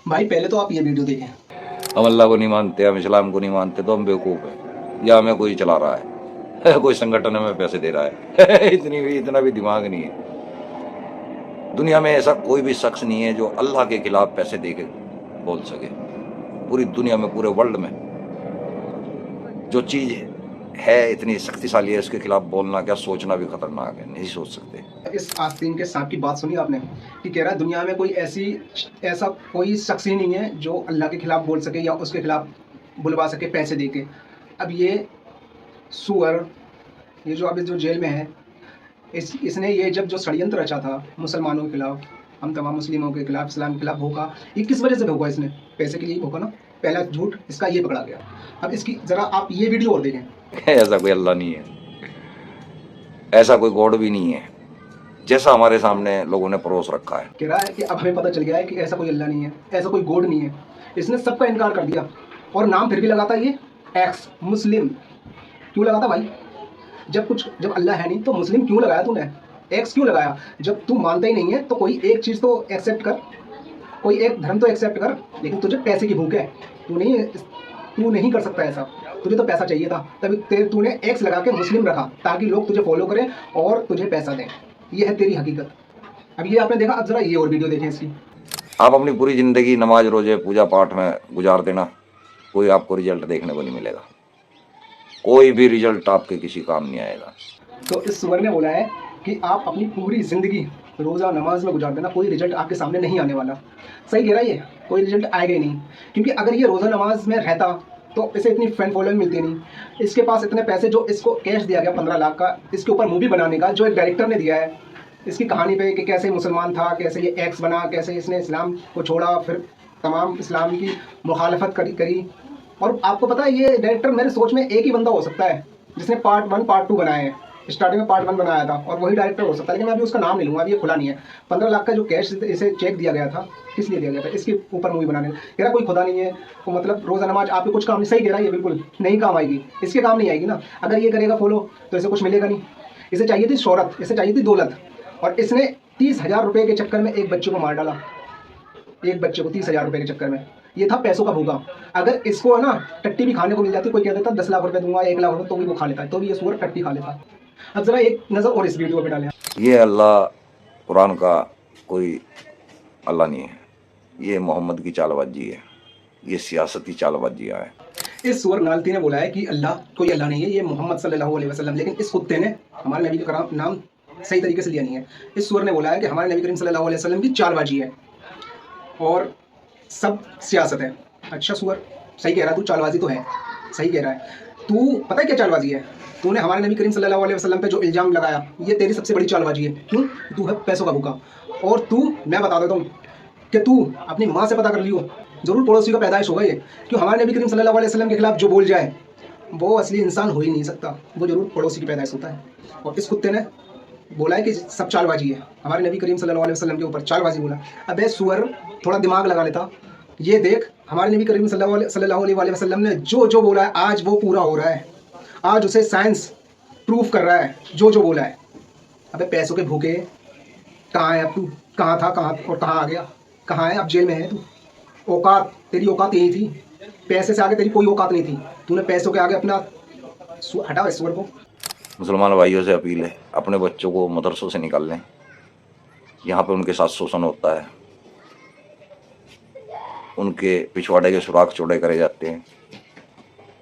भाई पहले तो आप ये वीडियो देखें। हम अल्लाह को नहीं मानते, हम इस्लाम को नहीं मानते, तो हम बेवकूफ़ हैं या हमें कोई चला रहा है कोई संगठन हमें पैसे दे रहा है इतना भी दिमाग नहीं है। दुनिया में ऐसा कोई भी शख्स नहीं है जो अल्लाह के खिलाफ पैसे दे के बोल सके। पूरी दुनिया में, पूरे वर्ल्ड में जो चीज़ है इतनी शक्तिशाली है, उसके खिलाफ बोलना क्या सोचना भी खतरनाक है, नहीं सोच सकते। इस आस्तीन के सांप की बात सुनी आपने कि कह रहा है दुनिया में कोई ऐसा कोई शख्स ही नहीं है जो अल्लाह के खिलाफ बोल सके या उसके खिलाफ बुलवा सके पैसे दे के। अब ये सुअर, ये जो अभी जो जेल में है, इसने ये जब जो षड्यंत्र रचा था मुसलमानों के खिलाफ, हम तमाम मुस्लिमों के खिलाफ, इस्लाम के खिलाफ भोंका, ये किस वजह से भोंका? इसने पैसे के लिए भोंका ना। पहला झूठ इसका ये पकड़ा गया। अब इसकी ज़रा आप ये वीडियो और देखें। ऐसा कोई अल्लाह नहीं है, ऐसा कोई गॉड भी नहीं है जैसा हमारे सामने लोगों ने परोस रखा है। कह रहा है कि अब हमें पता चल गया है कि ऐसा कोई अल्लाह नहीं है, ऐसा कोई गॉड नहीं है। इसने सबका इनकार कर दिया और नाम फिर भी लगाता ये एक्स मुस्लिम। क्यों लगाता भाई? जब अल्लाह है नहीं तो मुस्लिम क्यों लगाया तूने? एक्स क्यों लगाया? जब तू मानता ही नहीं है तो कोई एक चीज़ तो एक्सेप्ट कर, कोई एक धर्म तो एक्सेप्ट कर। लेकिन तुझे पैसे की भूख है, तू नहीं कर सकता ऐसा। तुझे तो पैसा चाहिए था, तभी तूने एक्स लगा के मुस्लिम रखा ताकि लोग तुझे फॉलो करें और तुझे पैसा दें। ये है तेरी हकीकत। अब ये आपने देखा, अब जरा ये और वीडियो देखें इसकी। आप अपनी पूरी ज़िंदगी नमाज रोजे पूजा पाठ में गुजार देना, कोई आपको रिजल्ट देखने को नहीं मिलेगा। कोई भी रिजल्ट आपके किसी काम नहीं आएगा। तो इस सुअर ने बोला है कि आप अपनी पूरी ज़िंदगी रोज़ा नमाज में गुजार देना, कोई रिजल्ट आपके सामने नहीं आने वाला। सही कह रहा है ये, कोई रिजल्ट आएगा ही नहीं। क्योंकि अगर ये रोज़ा नमाज में रहता तो इसे इतनी फैन फॉलोइंग मिलती नहीं। इसके पास इतने पैसे, जो इसको कैश दिया गया 15 लाख का इसके ऊपर मूवी बनाने का, जो एक डायरेक्टर ने दिया है इसकी कहानी पे कि कैसे मुसलमान था, कैसे ये एक्स बना, कैसे इसने इस्लाम को छोड़ा, फिर तमाम इस्लाम की मुखालफत करी। और आपको पता है ये डायरेक्टर मेरे सोच में एक ही बंदा हो सकता है जिसने पार्ट 1 पार्ट 2 बनाए हैं। स्टार्टिंग में पार्ट 1 बनाया था और वही डायरेक्टर हो सकता है, लेकिन मैं अभी उसका नाम नहीं लूँगा, अभी ये खुला नहीं है। 15 लाख का जो कैश इसे चेक दिया गया था, किस लिए दिया गया था? इसके ऊपर मूवी बनाने। कह रहा कोई खुदा नहीं है, तो मतलब रोज़ा नमाज आपके कुछ काम नहीं। सही कह रहा है, ये बिल्कुल नहीं काम आएगी, इसके काम नहीं आएगी ना। अगर ये करेगा फॉलो तो इसे कुछ मिलेगा नहीं। इसे चाहिए थी शोहरत, इसे चाहिए थी दौलत, और इसने 30,000 रुपये के चक्कर में एक बच्चे को मार डाला। एक बच्चे को 30,000 रुपये के चक्कर में। ये था पैसों का भूखा। अगर इसको है ना टट्टी भी खाने को मिल जाती, कोई कह देता 10 लाख रुपए दूंगा, 1 लाख रुपए, तो भी वो खा लेता है, तो भी ये सुअर टट्टी खा लेता। अब जरा एक नज़र और इस वीडियो पे डालें। ये अल्लाह कुरान का कोई अल्लाह नहीं है, ये मोहम्मद की चालबाजी है, ये सियासती चालबाजियाँ है। इस सुअर नालती ने बोला है कि अल्लाह कोई अल्लाह नहीं है, ये मोहम्मद सल्लल्लाहु अलैहि वसल्लम। लेकिन इस कुत्ते ने हमारे नबी का नाम सही तरीके से लिया नहीं है। इस सुअर ने बोला है कि हमारे नबी करीम सल्लल्लाहु अलैहि वसल्लम की चालबाजी है और सब सियासत है। अच्छा सुअर, सही कह रहा है तू, चालबाजी तो है, सही कह रहा है तू। पता है क्या चालबाजी है? तूने हमारे नबी करीम सल्लल्लाहु अलैहि वसल्लम पे जो इल्ज़ाम लगाया, ये तेरी सबसे बड़ी चालबाजी है। क्यों? तू है पैसों का भूखा। और तू, मैं बता देता हूँ कि तू अपनी माँ से पता कर लियो, ज़रूर पड़ोसी का पैदाइश होगा ये। क्यों? हमारे नबी करीम सल्लल्लाहु अलैहि वसल्लम के खिलाफ जो बोल जाए वो असली इंसान हो ही नहीं सकता, वो ज़रूर पड़ोसी की पैदाइश होता है। और इस कुत्ते ने बोला है कि सब चालबाजी है, हमारे नबी करीम सल्लल्लाहु अलैहि वसल्लम के ऊपर चालबाजी बोला। अबे सुअर, थोड़ा दिमाग लगा लेता। ये देख, हमारे नबी करीम सल्लल्लाहु अलैहि वसल्लम ने जो बोला है आज वो पूरा हो रहा है। आज उसे साइंस प्रूफ कर रहा है जो बोला है। अबे पैसों के भूखे कहाँ है अब तू? कहाँ था, कहाँ और कहाँ आ गया? कहाँ है? अब जेल में है तू। औकात, तेरी औकात यही थी, पैसे से आगे तेरी कोई औकात नहीं थी। तूने पैसों के आगे अपना हटा इस सुअर को। मुसलमान भाइयों से अपील है, अपने बच्चों को मदरसों से निकाल लें, यहाँ पे उनके साथ शोषण होता है, उनके पिछवाड़े के सुराख चौड़े करे जाते हैं,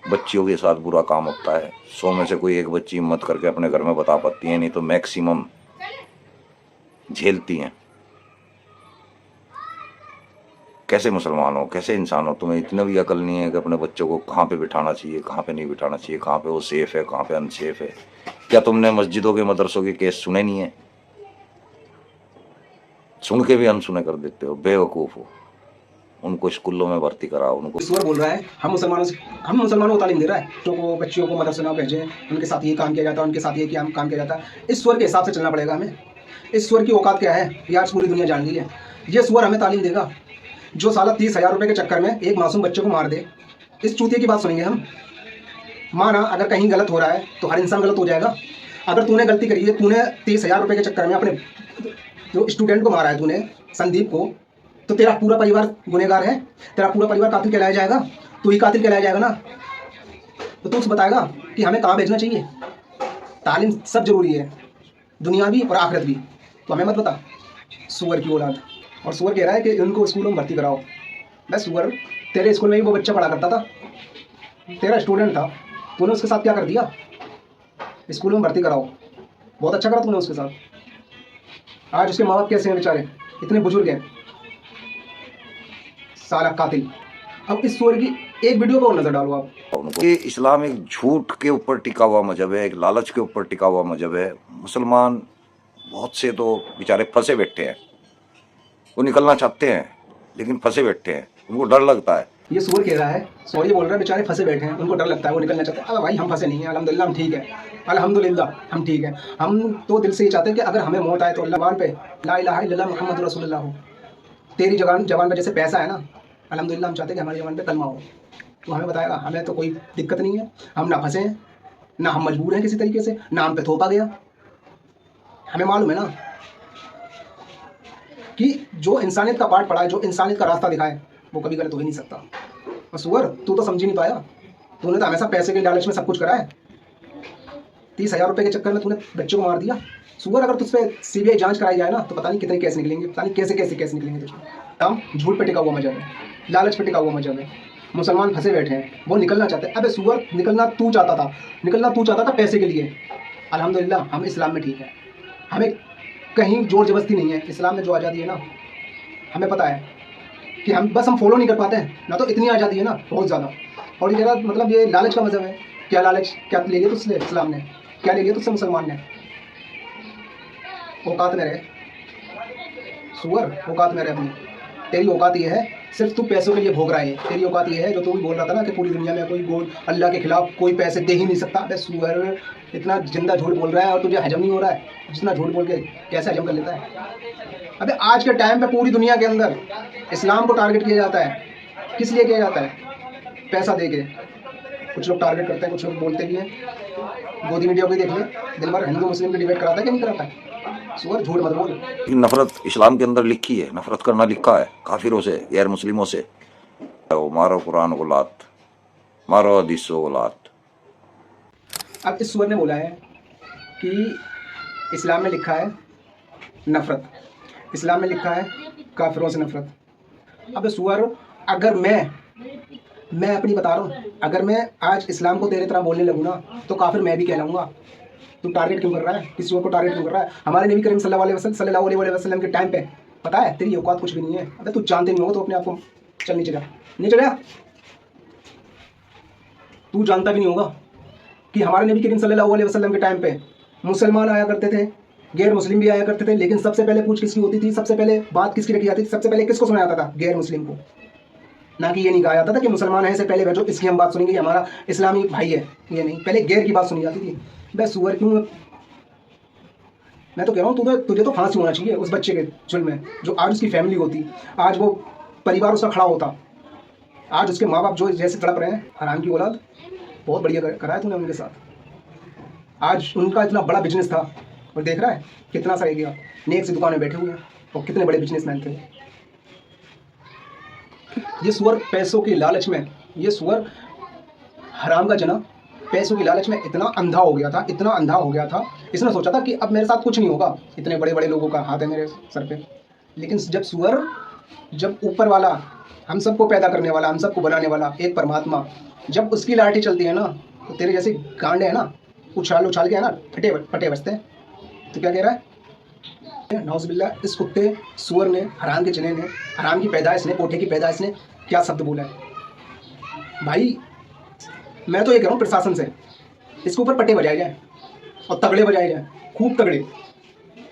बच्चियों के साथ बुरा काम होता है। 100 में से कोई एक बच्ची हिम्मत करके अपने घर में बता पाती है, नहीं तो मैक्सिमम झेलती हैं। कैसे मुसलमान हो, कैसे इंसान हो? तुम्हें इतना भी अकल नहीं है कि अपने बच्चों को कहाँ पे बिठाना चाहिए, कहाँ पे नहीं बिठाना चाहिए, कहाँ पे वो सेफ है, कहाँ पे अनसेफ है? क्या तुमने मस्जिदों के मदरसों के केस सुने नहीं है? सुन के भी अनसुने कर देते हो, बेवकूफ़ हो। उनको स्कूलों में भर्ती कराओ। उनको सुअर बोल रहा है हम मुसलमानों को तालीम दे रहा है, बच्चियों को मदरसे ना भेजें, उनके साथ ये काम किया जाता है, उनके साथ ये काम किया जाता है। इस सुअर के हिसाब से चलना पड़ेगा हमें। इस सुअर की औकात क्या है ये आज पूरी दुनिया जान ली है। ये सुअर हमें तालीम देगा जो साला 30,000 रुपये के चक्कर में एक मासूम बच्चे को मार दे। इस चूतिए की बात सुनेंगे हम? माना अगर कहीं गलत हो रहा है तो हर इंसान गलत हो जाएगा। अगर तूने गलती करी है, तूने 30,000 रुपये के चक्कर में अपने जो स्टूडेंट को मारा है, तूने संदीप को, तो तेरा पूरा परिवार गुनहगार है, तेरा पूरा परिवार कातिल कहलाया जाएगा, तू ही कातिल कहलाया जाएगा ना। तो तू बताएगा कि हमें कहाँ भेजना चाहिए। तालीम सब जरूरी है, दुनियावी और आखिरत भी। तो हमें मत बता सुअर की औलाद। और सुअर कह रहा है कि उनको स्कूलों में भर्ती कराओ। मैं सुअर, तेरे स्कूल में ही वो बच्चा पढ़ा करता था, तेरा स्टूडेंट था, तूने उसके साथ क्या कर दिया। स्कूल में भर्ती कराओ, बहुत अच्छा करा तूने उसके साथ। आज उसके माँ बाप कैसे हैं बेचारे, इतने बुजुर्ग हैं, साला कातिल। अब इस सुअर की एक वीडियो पर नजर डालो आप। ये इस्लाम एक झूठ के ऊपर टिका हुआ मजहब है, एक लालच के ऊपर टिका हुआ मजहब है। मुसलमान बहुत से तो बेचारे फंसे बैठे हैं, वो निकलना चाहते हैं लेकिन फंसे बैठे हैं, उनको डर लगता है। ये सुअर कह रहा है, सॉरी बोल रहा है, बेचारे फंसे बैठे हैं, उनको डर लगता है, वो निकलना चाहते हैं। अरे भाई हम फंसे नहीं हैं, अल्हम्दुलिल्लाह हम ठीक है, अल्हम्दुलिल्लाह हम ठीक है। हम तो दिल से ये चाहते हैं कि अगर हमें मौत आए तो अल्लाह ज़बान पे ला इलाहा इल्लल्लाह मुहम्मद रसूलुल्लाह हो। तेरी जबान पे जैसे पैसा है ना, अल्हम्दुलिल्लाह हम चाहते हैं कि हमारी जबान पे कलमा हो। तो हमें बताएगा, हमें तो कोई दिक्कत नहीं है, हम ना फंसे हैं, ना हम मजबूर हैं किसी तरीके से, ना हम पे थोपा गया। हमें मालूम है ना कि जो इंसानियत का पाठ पढ़ा है, जो इंसानियत का रास्ता दिखाए, वो कभी गलत हो ही नहीं सकता। और सुअर, तू तो समझ ही नहीं पाया, तूने तो हमेशा पैसे के लालच में सब कुछ करा है। 30,000 रुपये के चक्कर में तूने बच्चों को मार दिया। सुअर, अगर तुझ पे सीबीआई जांच कराई जाए ना तो पता नहीं कितने केस निकलेंगे, पता नहीं कैसे कैसे केस निकलेंगे तुझे। हम झूठ पे टिका हुआ मजहब है, लालच पे टिका हुआ मजहब है। मुसलमान फंसे बैठे हैं, वो निकलना चाहते हैं। अबे सुअर, निकलना तू चाहता था पैसे के लिए। अल्हम्दुलिल्लाह हम इस्लाम में ठीक है, हमें कहीं जोर जबरदस्ती नहीं है। इस्लाम में जो आज़ादी है ना, हमें पता है कि हम फॉलो नहीं कर पाते हैं ना, तो इतनी आज़ादी है ना बहुत ज़्यादा। और ये कह रहा मतलब ये लालच का मजहब है। क्या लालच, क्या ले लिया तुझसे इस्लाम ने, क्या ले लिया तुझसे मुसलमान ने। औकात में रहे सुअर, औकात में रहे अपनी। तेरी औकात ये है, सिर्फ तू पैसों के लिए भोग रहा है। तेरी औकात ये है जो तू भी बोल रहा था ना कि पूरी दुनिया में कोई गोल अल्लाह के खिलाफ कोई पैसे दे ही नहीं सकता। अबे सुअर, इतना जिंदा झूठ बोल रहा है और तुझे हजम नहीं हो रहा है। जितना झूठ बोल के कैसे हजम कर लेता है। अबे आज के टाइम पे पूरी दुनिया के अंदर इस्लाम को टारगेट किया जाता है। किस लिए किया जाता है? पैसा दे के। कुछ लोग टारगेट करते हैं, कुछ लोग बोलते भी हैं। गोदी मीडिया को ही देख ले, दिन भर हिंदू मुस्लिम की डिबेट कराता है कि नहीं कराता है। सुअर, झूठ मत बोल। नफरत इस्लाम के अंदर लिखी है, नफरत करना लिखा है काफिरों से, गैर मुस्लिमों से। मारो कुरान को लात, मारो हदीसों को लात। अब इस सुअर ने बोला है कि इस्लाम में लिखा है नफरत, इस्लाम में लिखा है काफिरों से नफरत। अब सुअर, अगर मैं अपनी बता रहा हूँ, अगर मैं आज इस्लाम को तेरे तरह बोलने लगूँ ना तो काफिर मैं भी कहलाऊंगा। तू टारगेट क्यों कर रहा है, किसी और को टारगेट क्यों कर रहा है? हमारे नबी करीम सल्लल्लाहु अलैहि वसल्लम के टाइम पे पता है तेरी औकात कुछ भी नहीं है। अबे तू जानते नहीं होगा तो अपने आप को चल नीचे जा, नीचे जा। तू जानता भी नहीं होगा कि हमारे नबी करीम सल्लल्लाहु अलैहि वसल्लम के टाइम पे मुसलमान आया करते थे, गैर मुस्लिम भी आया करते थे, लेकिन सबसे पहले पूछ किसकी होती थी, सबसे पहले बात किसकी रखी जाती थी, सबसे पहले किसको सुनाया जाता था? गैर मुस्लिम को। ना कि ये नहीं कहा जाता था कि मुसलमान है से पहले बैठो इसकी हम बात सुनेंगे, हमारा इस्लामी भाई है, ये नहीं, पहले गैर की बात सुनी जाती थी। बस सुअर, क्यों? मैं तो कह रहा हूँ तुझे तो फांसी होना चाहिए उस बच्चे के जुल्म में। जो आज उसकी फैमिली होती, आज वो परिवार उसका खड़ा होता, आज उसके माँ बाप जो जैसे तड़प रहे हैं, हराम की औलाद, बहुत बढ़िया करा है तूने उनके साथ। आज उनका इतना बड़ा बिजनेस था और देख रहा है कितना सा रह गया। नेक सी दुकान में बैठे हुए हैं और कितने बड़े बिजनेसमैन थे। ये सुअर पैसों की लालच में, ये सुअर हराम का जना पैसों की लालच में इतना अंधा हो गया था, इतना अंधा हो गया था। इसने सोचा था कि अब मेरे साथ कुछ नहीं होगा, इतने बड़े बड़े लोगों का हाथ है मेरे सर पे। लेकिन जब ऊपर वाला, हम सबको पैदा करने वाला, हम सबको बनाने वाला एक परमात्मा, जब उसकी लाठी चलती है ना तो तेरे जैसे गांडे है ना, उछाल के है ना फटे बसते हैं। तो क्या कह रहा है नाउज़ुबिल्लाह, इस कुत्ते सुअर ने, हराम के चने ने, हराम की पैदाइश ने, कोठे की पैदाइश ने क्या शब्द बोला है। भाई मैं तो ये कह रहा हूँ प्रशासन से, इसके ऊपर पट्टे बजाए जाए और तगड़े बजाए जाए, खूब तगड़े।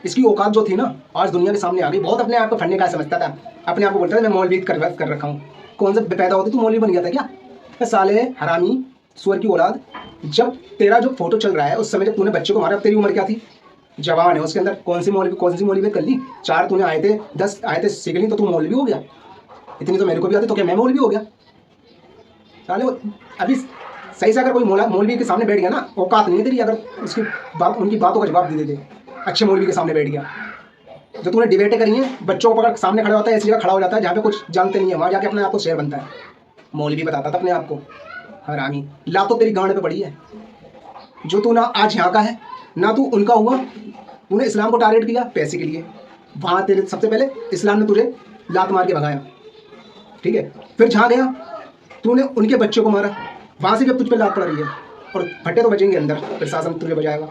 इसकी औकात जो थी ना आज दुनिया के सामने आ गई। बहुत अपने आप को फंडे का समझता था, अपने आप को बोलता था मैं मौलवी कर रखा हूँ। कौन सा पैदा होती तू मौलवी बन गया था क्या? साले हरामी सुअर की औलाद, जब तेरा जो फोटो चल रहा है उस समय जब तूने बच्चे को मारा, तेरी उम्र क्या थी? जवान है, उसके अंदर कौन सी मौलवी कर ली? 4 तूने आए थे, 10 आए थे सीख ली तो तू मौलवी हो गया। इतनी तो मेरे को भी आती तो क्या मैं मौलवी हो गया? साले अभी सही से अगर कोई मौलवी के सामने बैठ गया ना, औकात नहीं है तेरी, अगर उसकी बात, उनकी बातों का जवाब दे दे, अच्छे मौलवी के सामने बैठ गया जो तूने डिबेटें करी हैं, बच्चों को पकड़ सामने खड़ा होता है, ऐसी जगह खड़ा हो जाता है जहाँ पे कुछ जानते नहीं है, वहाँ जाके अपने आप को शेर बनता है। मौलवी बताता था अपने आप को, हरामी। ला तो तेरी गांड पे पड़ी है, जो तू ना आज यहाँ का है ना तू उनका हुआ। तूने इस्लाम को टारगेट किया पैसे के लिए, वहाँ तेरे सबसे पहले इस्लाम ने तुझे लात मार के भगाया, ठीक है। फिर जहाँ गया तूने उनके बच्चों को मारा, वहाँ से जब तुझ पे लात पड़ रही है, और फटे तो बचेंगे अंदर, प्रशासन तुझे बजाएगा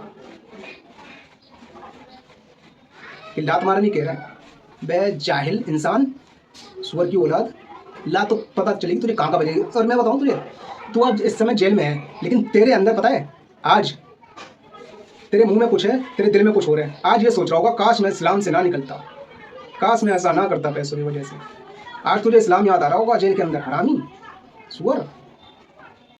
कि लात मारनी कह रहा है। बे जाहिल इंसान, सुअर की औलाद, ला तो पता चलेगी तुझे कहाँ का बजेगी। और मैं बताऊँ तुझे, तू अब इस समय जेल में है, लेकिन तेरे अंदर पता है आज तेरे मुंह में कुछ है, तेरे दिल में कुछ हो रहा है। आज ये सोच रहा होगा काश मैं इस्लाम से ना निकलता, काश मैं ऐसा ना करता पैसों की वजह से। आज तुझे इस्लाम याद आ रहा होगा जेल के अंदर, हरामी, सुअर।